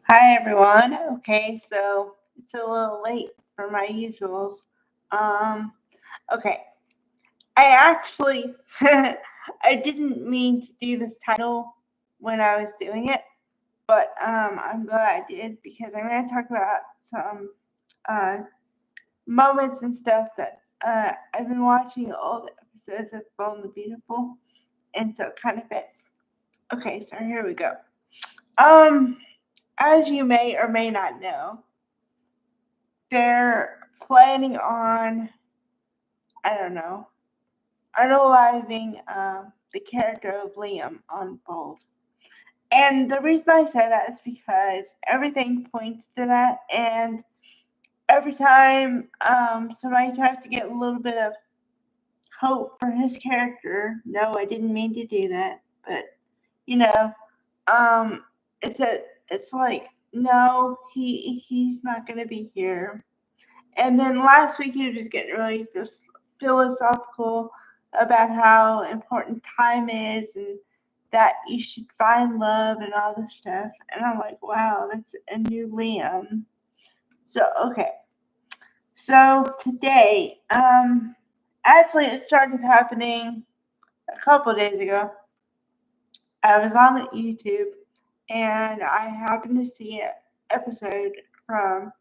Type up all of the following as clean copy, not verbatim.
Hi everyone. Okay, so it's a little late for my usuals. Um, okay, I actually I didn't mean to do this title when I was doing it, but I'm glad I did because I'm going to talk about some uh, moments and stuff that I've been watching all the episodes of Bone the Beautiful, and so it kind of fits. Okay, so here we go. Um, as you may or may not know, they're planning on, I don't know, unaliving the character of Liam on Bold. And the reason I say that is because everything points to that, and every time somebody tries to get a little bit of hope for his character, no, I didn't mean to do that, but you know, um, it's like no, he's not gonna be here. And then last week he was just getting really just philosophical about how important time is and that you should find love and all this stuff. And I'm like, wow, that's a new Liam. So okay. So today, actually it started happening a couple of days ago. I was on the YouTube and I happened to see an episode from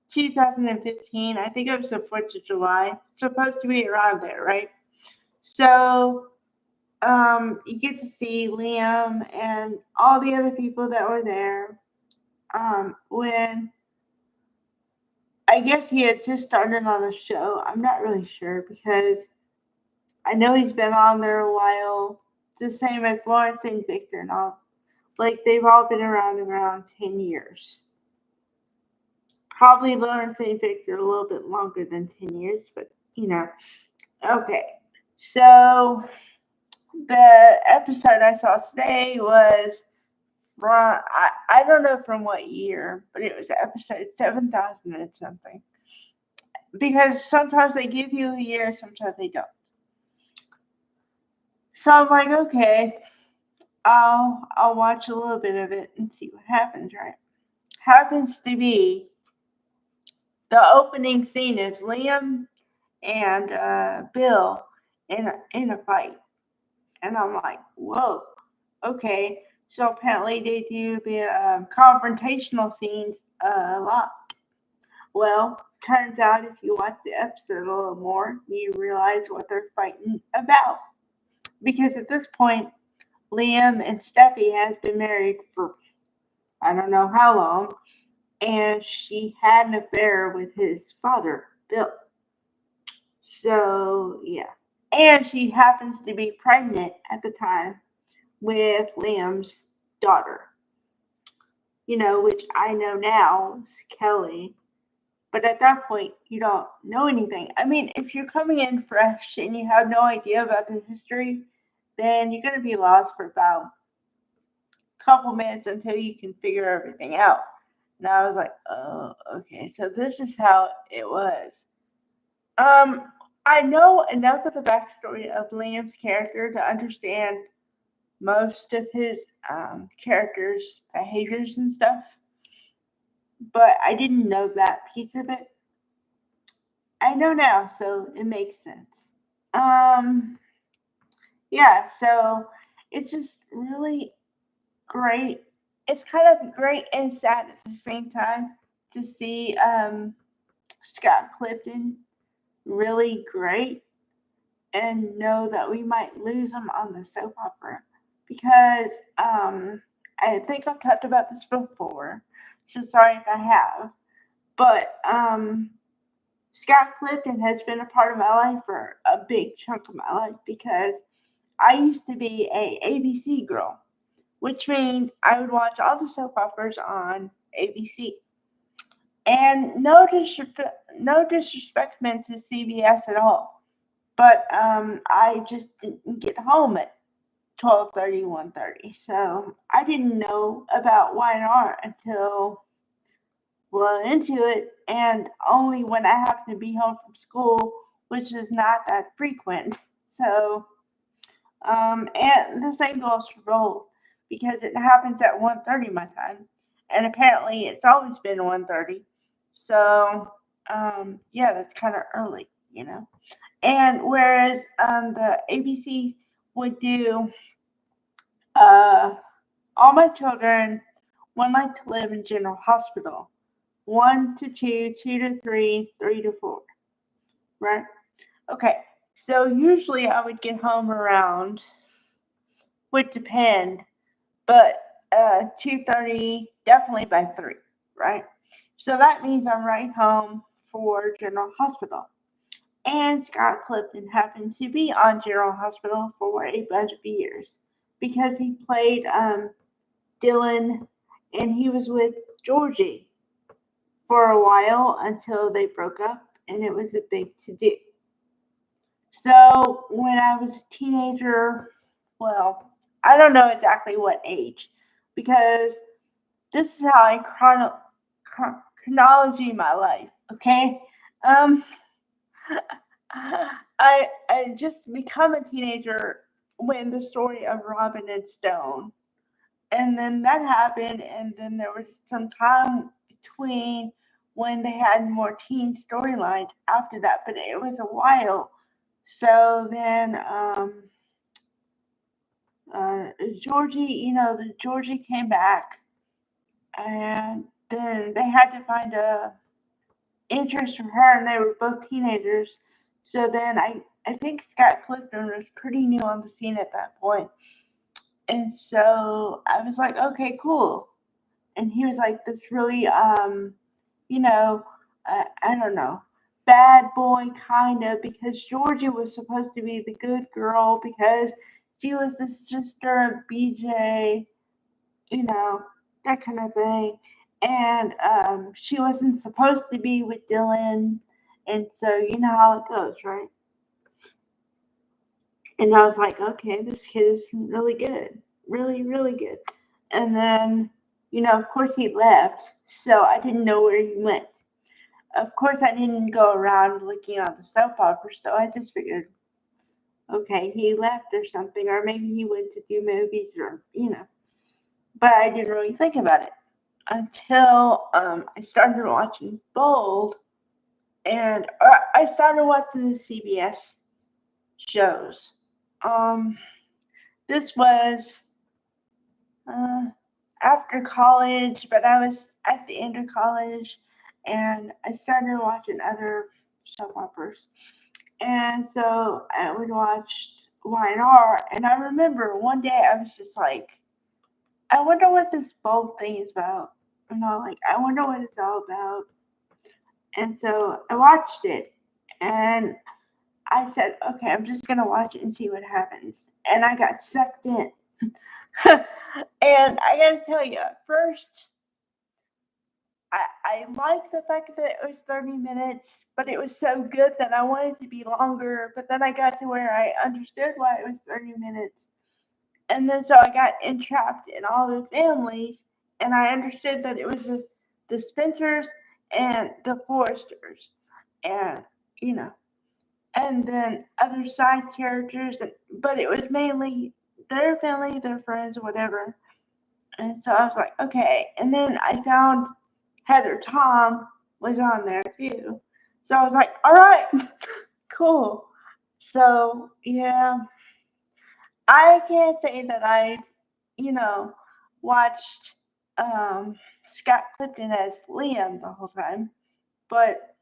2015. I think it was the 4th of July. Supposed to be around there, right? So you get to see Liam and all the other people that were there. When I guess he had just started on the show. I'm not really sure because I know he's been on there a while. It's the same as Lawrence and Victor and all. Like they've all been around 10 years. Probably Lawrence and Victor a little bit longer than 10 years, but you know. Okay. So the episode I saw today was from, I don't know from what year, but it was episode 7,000 and something. Because sometimes they give you a year, sometimes they don't. So I'm like, okay, I'll watch a little bit of it and see what happens, right? Happens to be the opening scene is Liam and Bill in a fight. And I'm like, whoa, okay. So apparently they do the confrontational scenes a lot. Well, turns out if you watch the episode a little more, you realize what they're fighting about. Because at this point, Liam and Steffi has been married for I don't know how long, and she had an affair with his father, Bill. So yeah, and she happens to be pregnant at the time with Liam's daughter, which I know now is Kelly. But at that point, you don't know anything. I mean, if you're coming in fresh and you have no idea about the history, then you're going to be lost for about a couple minutes until you can figure everything out. And I was like, oh, okay, so this is how it was. Um, I know enough of the backstory of Liam's character to understand most of his character's behaviors and stuff, but I didn't know that piece of it. I know now, so it makes sense. Um, yeah, so it's just really great. It's kind of great and sad at the same time to see Scott Clifton really great and know that we might lose him on the soap opera because I think I've talked about this before. So sorry if I have, but Scott Clifton has been a part of my life for a big chunk of my life because I used to be a ABC girl, which means I would watch all the soap operas on ABC. And no disrespect meant to CBS at all, but I just didn't get home at 12:30, 1:30. So I didn't know about Y&R until well into it, and only when I happened to be home from school, which is not that frequent. So, and the same goes for Bold because it happens at 1:30 my time, and apparently it's always been 1:30. So, yeah, that's kind of early, you know. And whereas the ABC would do uh, All My Children, One Life to Live in General Hospital, 1 to 2, 2 to 3, 3 to 4, right? Okay, so usually I would get home around, would depend, but 2:30, definitely by 3, right? So that means I'm right home for General Hospital. And Scott Clifton happened to be on General Hospital for a bunch of years because he played Dylan, and he was with Georgie for a while until they broke up, and it was a big to do. So when I was a teenager, well, I don't know exactly what age, because this is how I chronology my life. Okay, um, I just become a teenager when the story of Robin and Stone, and then that happened, and then there was some time between when they had more teen storylines after that, but it was a while. So then, Georgie, the Georgie came back, and then they had to find a interest from her, and they were both teenagers. So then I think Scott Clifton was pretty new on the scene at that point. And so I was like, okay, cool. And he was like this really, you know, I don't know, bad boy kind of, because Georgia was supposed to be the good girl because she was the sister of BJ, you know, that kind of thing. And she wasn't supposed to be with Dylan. And so you know how it goes, right? And I was like, okay, this kid is really good. Really, really good. And then, of course he left. So I didn't know where he went. Of course, I didn't go around looking on the soap opera. So I just figured, okay, he left or something. Or maybe he went to do movies or. But I didn't really think about it until I started watching Bold, and I started watching the CBS shows. Um, this was uh, after college, but I was at the end of college, and I started watching other soap operas. And so I would watch Y&R, and I remember one day I was just like, I wonder what this Bold thing is about. Like, I wonder what it's all about. And so I watched it, and I said, okay, I'm just going to watch it and see what happens. And I got sucked in. And I got to tell you, at first, I liked the fact that it was 30 minutes, but it was so good that I wanted to be longer. But then I got to where I understood why it was 30 minutes. And then so I got entrapped in all the families, and I understood that it was the Spencers and the Forresters, and you know, and then other side characters, but it was mainly their family, their friends, whatever. And so I was like, okay. And then I found Heather Tom was on there too. So I was like, all right, cool. So yeah, I can't say that I, you know, watched Scott Clifton as Liam the whole time, but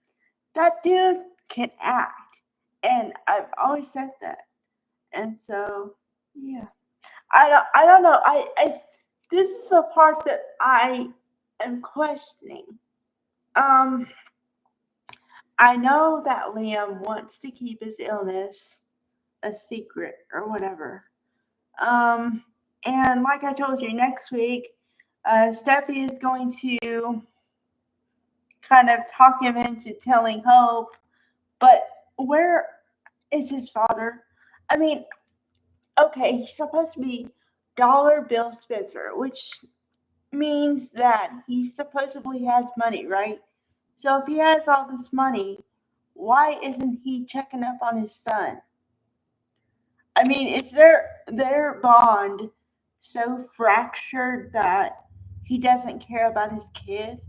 that dude can act, and I've always said that. And so, yeah, I don't know. This is the part that I am questioning. Um, I know that Liam wants to keep his illness a secret or whatever. Um, and like I told you, next week, Steffi is going to kind of talk him into telling Hope, but where is his father? I mean, okay, he's supposed to be Dollar Bill Spencer, which means that he supposedly has money, right? So if he has all this money, why isn't he checking up on his son? I mean, is their bond so fractured that he doesn't care about his kid.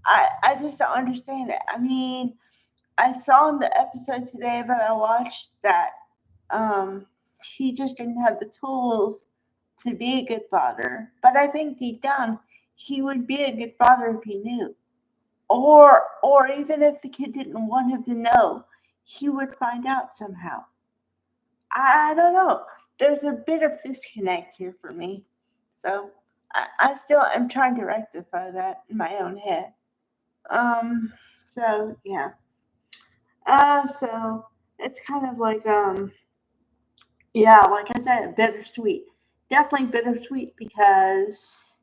I just don't understand it. I mean, I saw in the episode today that I watched that um, he just didn't have the tools to be a good father. But I think deep down, he would be a good father if he knew. Or even if the kid didn't want him to know, he would find out somehow. I don't know. There's a bit of disconnect here for me. So I still am trying to rectify that in my own head. Um, so yeah. So it's kind of like yeah, like I said, bittersweet. Definitely bittersweet because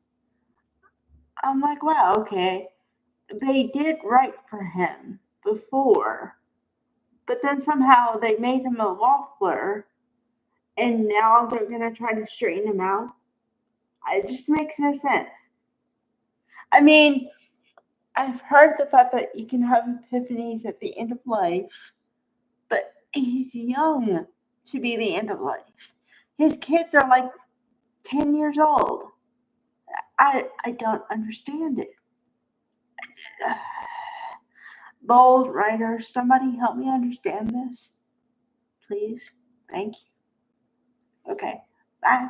I'm like, wow, okay, they did right for him before, but then somehow they made him a waffler, and now they're gonna try to straighten him out. It just makes no sense. I mean, I've heard the fact that you can have epiphanies at the end of life, but he's young to be the end of life. His kids are like 10 years old. I don't understand it. Bold writer, somebody help me understand this, please. Thank you. Okay, bye.